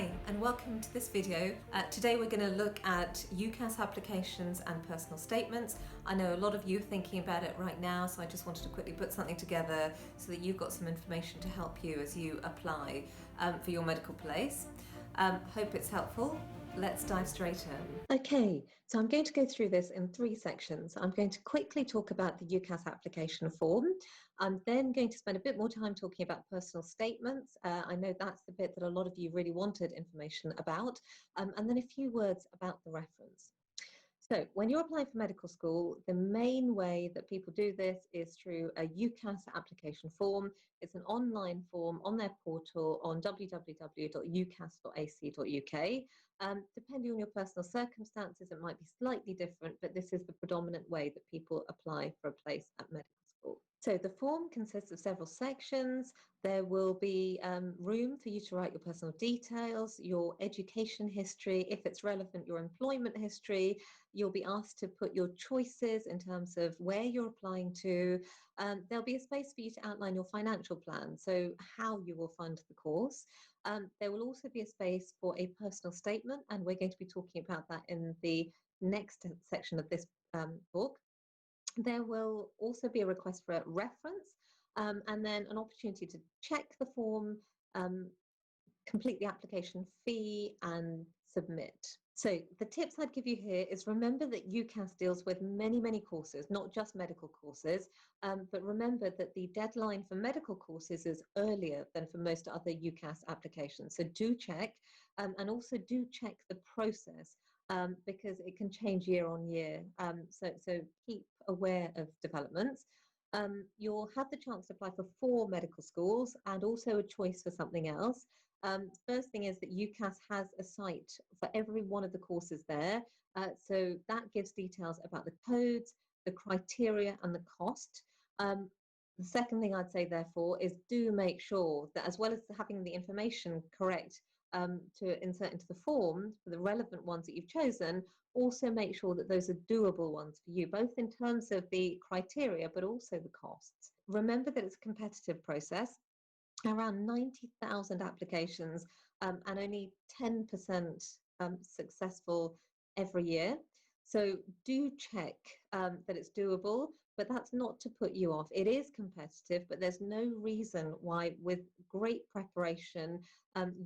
Hi, and welcome to this video. Today we're going to look at UCAS applications and personal statements. I know a lot of you are thinking about it right now, so I just wanted to quickly put something together so that you've got some information to help you as you apply for your medical place. Hope it's helpful. Let's dive straight in. Okay, so I'm going to go through this in 3 sections. I'm going to quickly talk about the UCAS application form. I'm then going to spend a bit more time talking about personal statements. I know that's the bit that a lot of you really wanted information about. And then a few words about the reference. So when you're applying for medical school, the main way that people do this is through a UCAS application form. It's an online form on their portal on www.ucas.ac.uk. Depending on your personal circumstances, it might be slightly different, but this is the predominant way that people apply for a place at medical school. So the form consists of several sections. There will be room for you to write your personal details, your education history, if it's relevant, your employment history. You'll be asked to put your choices in terms of where you're applying to. There'll be a space for you to outline your financial plan, so how you will fund the course. There will also be a space for a personal statement, and we're going to be talking about that in the next section of this book. There will also be a request for a reference, and then an opportunity to check the form, complete the application fee, and submit. So the tips I'd give you here is remember that UCAS deals with many courses, not just medical courses, but remember that the deadline for medical courses is earlier than for most other UCAS applications. So do check, and also do check the process. Because it can change year on year. So keep aware of developments. You'll have the chance to apply for 4 medical schools and also a choice for something else. First thing is that UCAS has a site for every one of the courses there. So that gives details about the codes, the criteria and the cost. The second thing I'd say, therefore, is do make sure that as well as having the information correct to insert into the form for the relevant ones that you've chosen, also make sure that those are doable ones for you, both in terms of the criteria, but also the costs. Remember that it's a competitive process, around 90,000 applications, and only 10% successful every year. So do check that it's doable, but that's not to put you off. It is competitive, but there's no reason why with great preparation,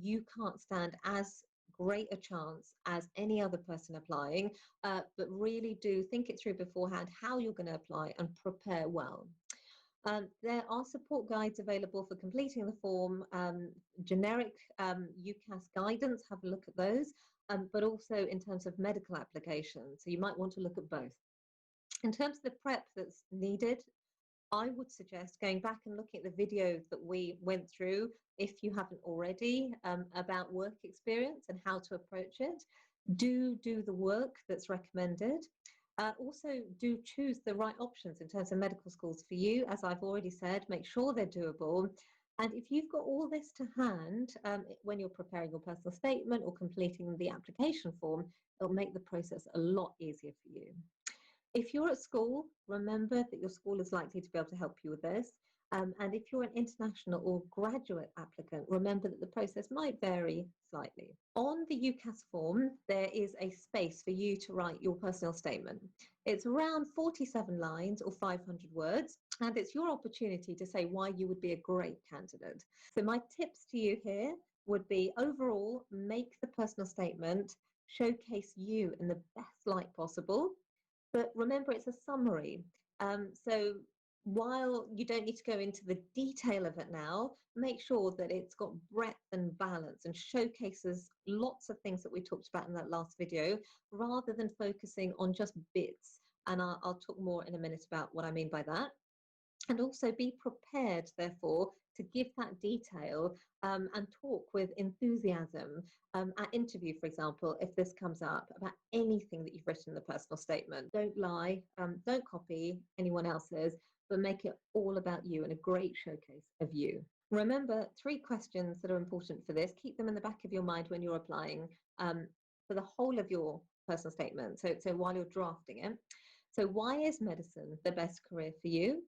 you can't stand as great a chance as any other person applying, but really do think it through beforehand how you're going to apply and prepare well. There are support guides available for completing the form, generic UCAS guidance, have a look at those, but also in terms of medical applications. So you might want to look at both. In terms of the prep that's needed, I would suggest going back and looking at the video that we went through, if you haven't already, about work experience and how to approach it. Do the work that's recommended. Also, do choose the right options in terms of medical schools for you. As I've already said, make sure they're doable. And if you've got all this to hand when you're preparing your personal statement or completing the application form, it'll make the process a lot easier for you. If you're at school, remember that your school is likely to be able to help you with this. And if you're an international or graduate applicant, remember that the process might vary slightly. On the UCAS form, there is a space for you to write your personal statement. It's around 47 lines or 500 words, and it's your opportunity to say why you would be a great candidate. So my tips to you here would be, overall, make the personal statement showcase you in the best light possible. But remember, it's a summary. So while you don't need to go into the detail of it now, make sure that it's got breadth and balance and showcases lots of things that we talked about in that last video, rather than focusing on just bits. And I'll talk more in a minute about what I mean by that. And also be prepared, therefore, to give that detail and talk with enthusiasm at interview, for example, if this comes up, about anything that you've written in the personal statement. Don't lie, don't copy anyone else's, but make it all about you and a great showcase of you. Remember 3 questions that are important for this. Keep them in the back of your mind when you're applying for the whole of your personal statement. So while you're drafting it. So why is medicine the best career for you?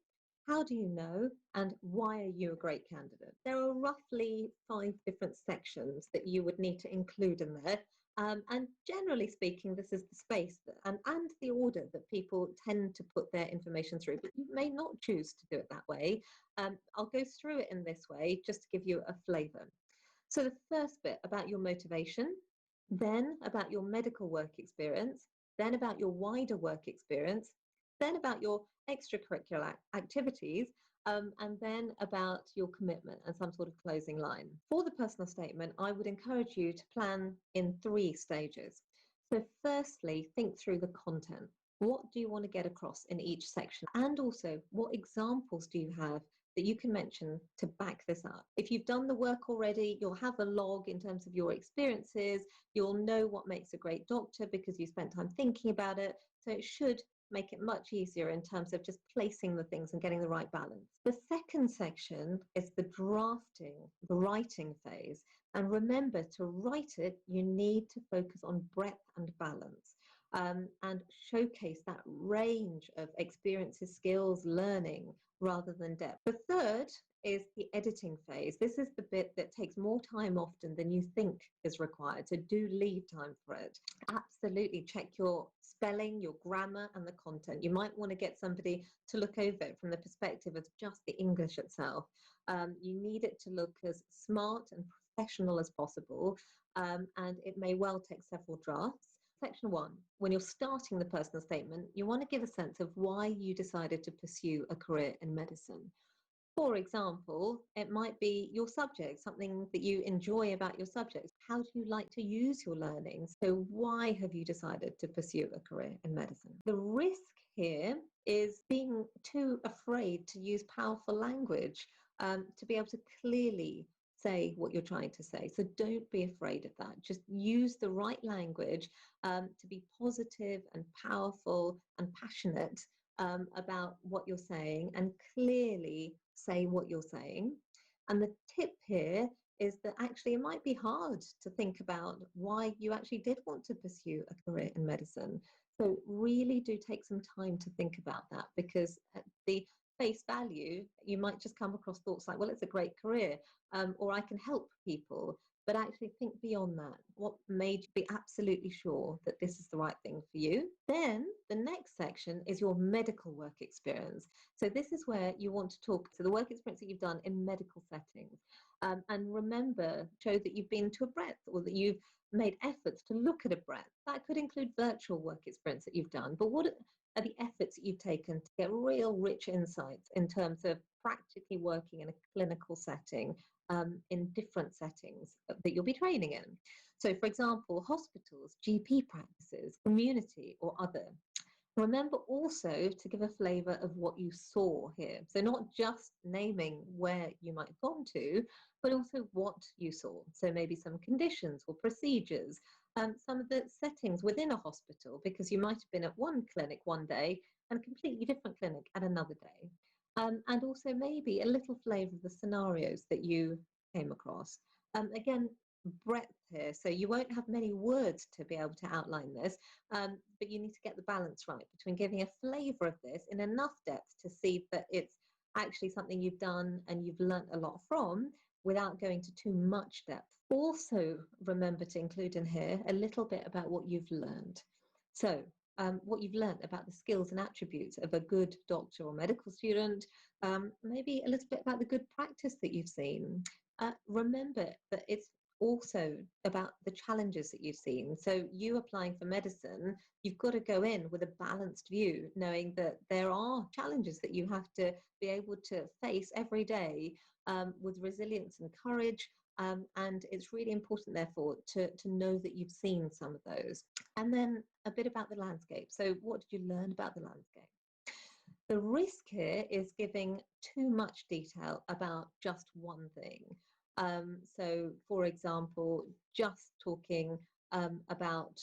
how do you know, and why are you a great candidate? There are roughly 5 different sections that you would need to include in there. And generally speaking, this is the space and the order that people tend to put their information through, but you may not choose to do it that way. I'll go through it in this way just to give you a flavour. So the first bit about your motivation, then about your medical work experience, then about your wider work experience, then about your extracurricular activities, and then about your commitment and some sort of closing line. For the personal statement, I would encourage you to plan in 3 stages. So firstly, think through the content. What do you want to get across in each section? And also, what examples do you have that you can mention to back this up? If you've done the work already, you'll have a log in terms of your experiences. You'll know what makes a great doctor because you spent time thinking about it. So it should make it much easier in terms of just placing the things and getting the right balance. The second section is the drafting, the writing phase. And remember, to write it, you need to focus on breadth and balance. And showcase that range of experiences, skills, learning, rather than depth. The third is the editing phase. This is the bit that takes more time often than you think is required. So do leave time for it. Absolutely check your spelling, your grammar, and the content. You might want to get somebody to look over it from the perspective of just the English itself. You need it to look as smart and professional as possible, and it may well take several drafts. Section 1, when you're starting the personal statement, you want to give a sense of why you decided to pursue a career in medicine. For example, it might be your subject, something that you enjoy about your subject. How do you like to use your learning? So why have you decided to pursue a career in medicine? The risk here is being too afraid to use powerful language, to be able to clearly say what you're trying to say. So don't be afraid of that. Just use the right language to be positive and powerful and passionate about what you're saying, and clearly say what you're saying. And the tip here is that actually it might be hard to think about why you actually did want to pursue a career in medicine. So really do take some time to think about that, because at the face value, you might just come across thoughts like, well, it's a great career, or I can help people. But actually think beyond that. What made you be absolutely sure that this is the right thing for you? Then the next section is your medical work experience. So this is where you want to talk to the work experience that you've done in medical settings. And remember, show that you've been to a breadth, or that you've made efforts to look at a breadth. That could include virtual work experience that you've done. But what are the efforts that you've taken to get real rich insights in terms of practically working in a clinical setting, in different settings that you'll be training in? So, for example, hospitals, GP practices, community, or other. Remember also to give a flavour of what you saw here. So not just naming where you might have gone to, but also what you saw. So maybe some conditions or procedures, some of the settings within a hospital, because you might have been at one clinic one day and a completely different clinic at another day. And also maybe a little flavour of the scenarios that you came across. Again, breadth here. So you won't have many words to be able to outline this, but you need to get the balance right between giving a flavour of this in enough depth to see that it's actually something you've done and you've learnt a lot from, without going to too much depth. Also, remember to include in here a little bit about what you've learned. So what you've learned about the skills and attributes of a good doctor or medical student, maybe a little bit about the good practice that you've seen. Remember that it's also about the challenges that you've seen. So you applying for medicine, you've got to go in with a balanced view, knowing that there are challenges that you have to be able to face every day, with resilience and courage. And it's really important, therefore, to know that you've seen some of those. And then a bit about the landscape. So what did you learn about the landscape? The risk here is giving too much detail about just one thing. So, for example, just talking about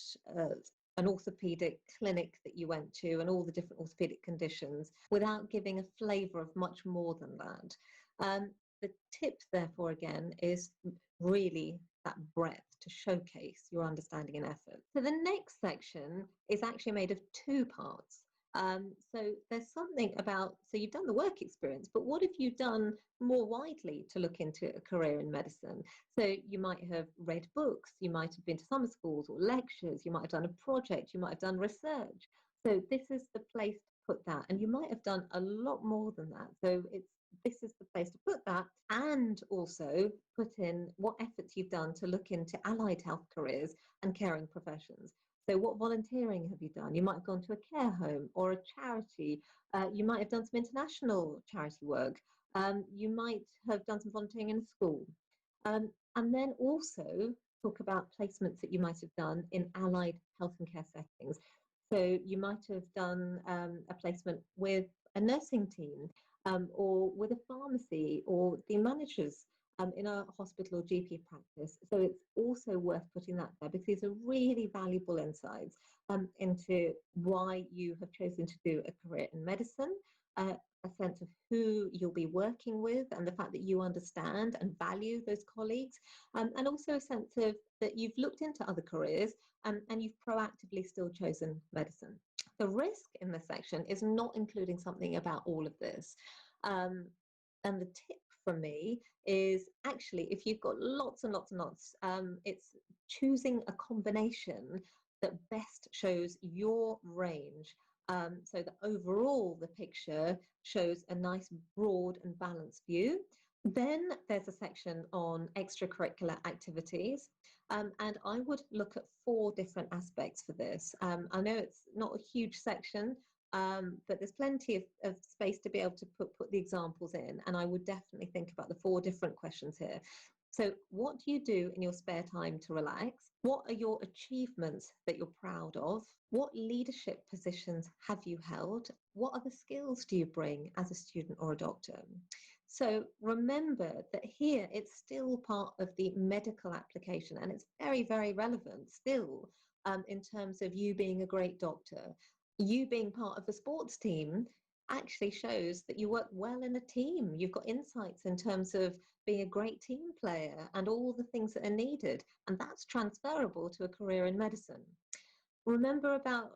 an orthopedic clinic that you went to and all the different orthopedic conditions, without giving a flavour of much more than that. The tip, therefore, again, is really that breadth to showcase your understanding and effort. So the next section is actually made of 2 parts. So there's something about, so you've done the work experience, but what have you done more widely to look into a career in medicine? So you might have read books, you might have been to summer schools or lectures, you might have done a project, you might have done research. So this is the place to put that, and you might have done a lot more than that. So this is the place to put that, and also put in what efforts you've done to look into allied health careers and caring professions. So what volunteering have you done? You might have gone to a care home or a charity. You might have done some international charity work. You might have done some volunteering in a school. And then also talk about placements that you might have done in allied health and care settings. So you might have done a placement with a nursing team, or with a pharmacy, or the managers in a hospital or GP practice. So it's also worth putting that there, because these are really valuable insights into why you have chosen to do a career in medicine, a sense of who you'll be working with, and the fact that you understand and value those colleagues, and also a sense of that you've looked into other careers, and you've proactively still chosen medicine. The risk in this section is not including something about all of this. And the tip from me is actually, if you've got lots and lots and lots, it's choosing a combination that best shows your range. So that overall the picture shows a nice broad and balanced view. Then there's a section on extracurricular activities. And I would look at 4 different aspects for this. I know it's not a huge section, but there's plenty of space to be able to put the examples in. And I would definitely think about the 4 different questions here. So what do you do in your spare time to relax? What are your achievements that you're proud of? What leadership positions have you held? What other skills do you bring as a student or a doctor? So remember that here it's still part of the medical application, and it's very, very relevant still, in terms of you being a great doctor. You being part of a sports team actually shows that you work well in a team. You've got insights in terms of being a great team player and all the things that are needed, and that's transferable to a career in medicine. Remember about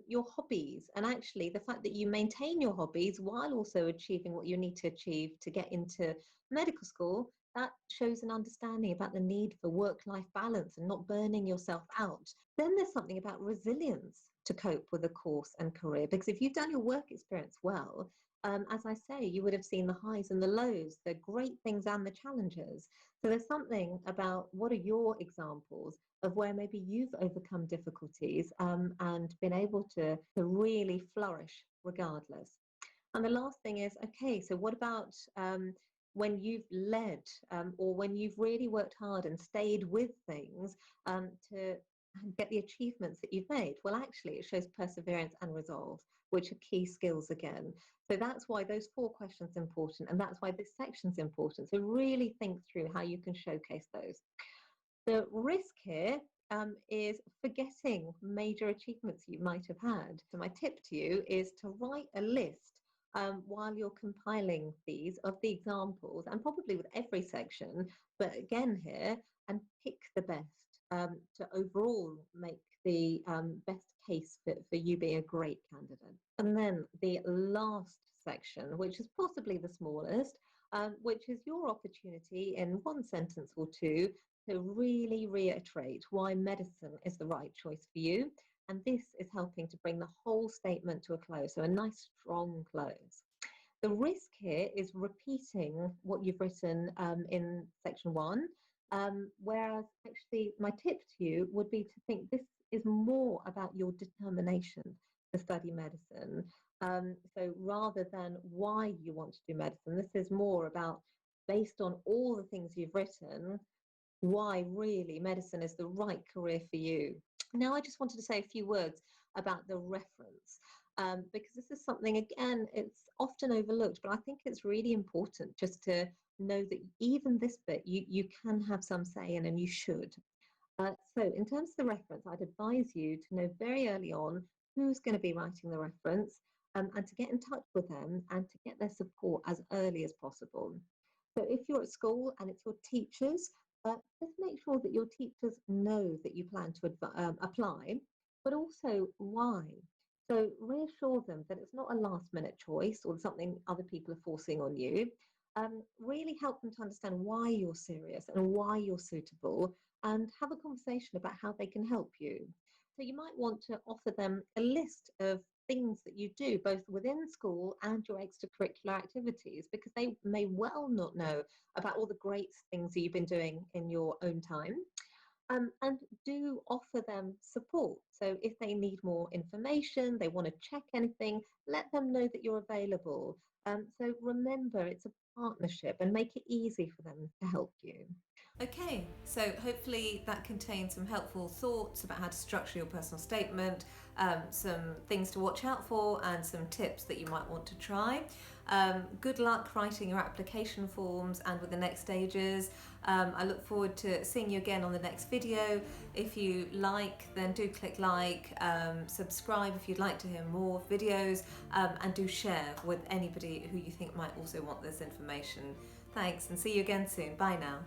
your hobbies, and actually the fact that you maintain your hobbies while also achieving what you need to achieve to get into medical school. That shows an understanding about the need for work-life balance and not burning yourself out. Then there's something about resilience to cope with a course and career, because if you've done your work experience well, as I say, you would have seen the highs and the lows, the great things and the challenges. So there's something about what are your examples of where maybe you've overcome difficulties, and been able to really flourish regardless. And the last thing is, okay, so what about when you've led, or when you've really worked hard and stayed with things to get the achievements that you've made? Well, actually, it shows perseverance and resolve, which are key skills again. So that's why those 4 questions are important, and that's why this section's important. So really think through how you can showcase those. The risk here is forgetting major achievements you might have had. So my tip to you is to write a list while you're compiling these of the examples, and probably with every section, but again here, and pick the best to overall make the best case for you being a great candidate. And then the last section, which is possibly the smallest, which is your opportunity in 1 sentence or 2 to really reiterate why medicine is the right choice for you. And this is helping to bring the whole statement to a close, so a nice strong close. The risk here is repeating what you've written in section 1, whereas actually my tip to you would be to think this is more about your determination to study medicine. So rather than why you want to do medicine, this is more about, based on all the things you've written, why really medicine is the right career for you. Now, I just wanted to say a few words about the reference, because this is something, again, it's often overlooked, but I think it's really important just to know that even this bit, you can have some say in, and you should. So in terms of the reference, I'd advise you to know very early on who's going to be writing the reference, and to get in touch with them and to get their support as early as possible. So if you're at school and it's your teachers, just make sure that your teachers know that you plan to apply, but also why. So reassure them that it's not a last minute choice or something other people are forcing on you. Really help them to understand why you're serious and why you're suitable, and have a conversation about how they can help you. So you might want to offer them a list of things that you do both within school and your extracurricular activities, because they may well not know about all the great things that you've been doing in your own time. And do offer them support. So if they need more information, they want to check anything, let them know that you're available. So remember, it's a partnership, and make it easy for them to help you. Okay, so hopefully that contains some helpful thoughts about how to structure your personal statement, some things to watch out for, and some tips that you might want to try. Good luck writing your application forms and with the next stages. I look forward to seeing you again on the next video. If you like, then do click like, subscribe if you'd like to hear more videos, and do share with anybody who you think might also want this information. Thanks, and see you again soon. Bye now.